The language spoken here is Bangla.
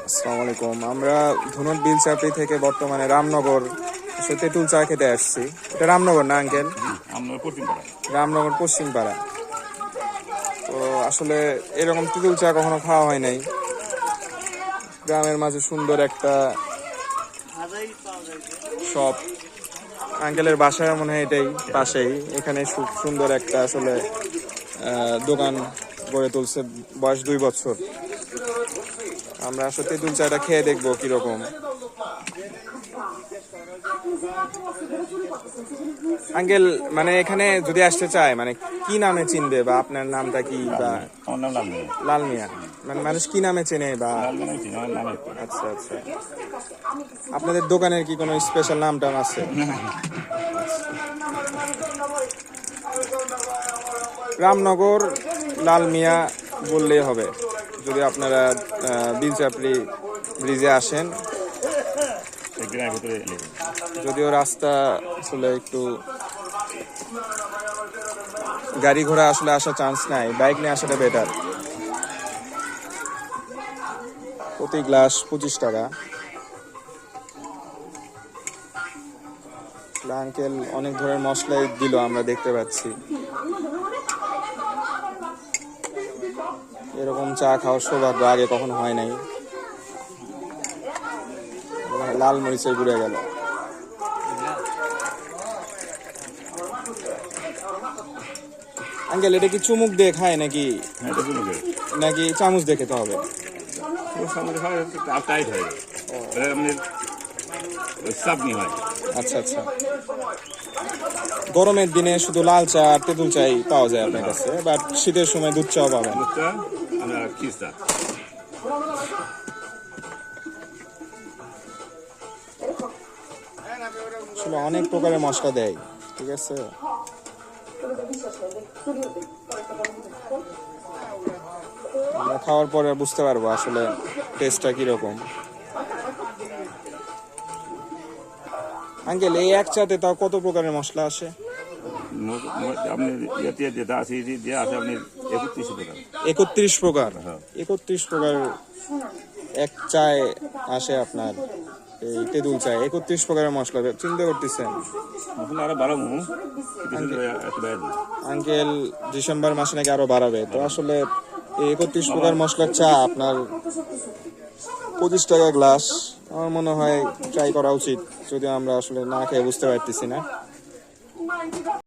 আসসালামু আলাইকুম। আমরা ধুনট বিলচাপড়ি থেকে বর্তমানে রামনগর তেঁতুল চা খেতে আসছি। এটা রামনগর না আঙ্কেল? রামনগর পশ্চিম পাড়া। তো আসলে এরকম তেঁতুল চা কখনো খাওয়া হয় নাই। গ্রামের মাঝে সুন্দর একটা শপ। আঙ্কেলের বাসায় মনে হয় এটাই পাশেই। এখানে খুব সুন্দর একটা আসলে দোকান গড়ে তুলছে, বয়স 2 বছর। আমরা আসলে তেঁতুল চাটা খেয়ে দেখবো কিরকম। আঙ্কেল মানে এখানে যদি আসতে চায় মানে কি নামে চিনবে, বা আপনার নামটা কি? বা আমার নাম লাল মিয়া। লাল মিয়া। মানে মানুষ কি নামে চেনে বা? লাল মিয়া চিনি, আমার নামে। আচ্ছা আচ্ছা। আপনাদের দোকানের কি কোনো স্পেশাল নাম টাম আছে? রামনগর লাল মিয়া বললেই হবে যদি আপনারা বিলচাপড়ি ব্রিজে আসেন। যদিও রাস্তা আসলে একটু গাড়ি ঘোড়া আসলে আসার চান্স নাই, বাইক নিয়ে আসাটা বেটার। প্রতি গ্লাস 25 টাকা। আঙ্কেল অনেক ধরনের মশলাই দিল, আমরা দেখতে পাচ্ছি। এরকম চা খাওয়ার সৌভাগ্য আগে কখনো হয় নাই। লাল মরিচের ঘুরে গেল। আঙ্কেল এটা কি চুমুক দিয়ে খায় নাকি নাকি চামচ দিয়ে খেতে হবে? আচ্ছা আচ্ছা। গরমের দিনে শুধু লাল চা আর তেঁতুল চাই পাওয়া যায় আপনার কাছে, বাট শীতের সময় দুধ চাও পাবেন। আসলে অনেক প্রকারের মশলা দেয়, ঠিক আছে। আমরা খাওয়ার পরে বুঝতে পারবো আসলে টেস্টটা কিরকম। আঙ্কেল এই এক চাতে তাও কত প্রকারের মশলা আসে? আপনি 31 প্রকার। 31 প্রকার এক চায় আসে আপনার এই তেঁতুল চায়। 31 প্রকারের মশলা চিন্তা করতেছেন আঙ্কেল? ডিসেম্বর মাসে নাকি আরো বাড়াবে। তো আসলে এই 31 প্রকার মশলার চা আপনার 25 টাকা গ্লাস। আমার মনে হয় ট্রাই করা উচিত, যদিও আমরা আসলে না খেয়ে বুঝতে পারতেছি না।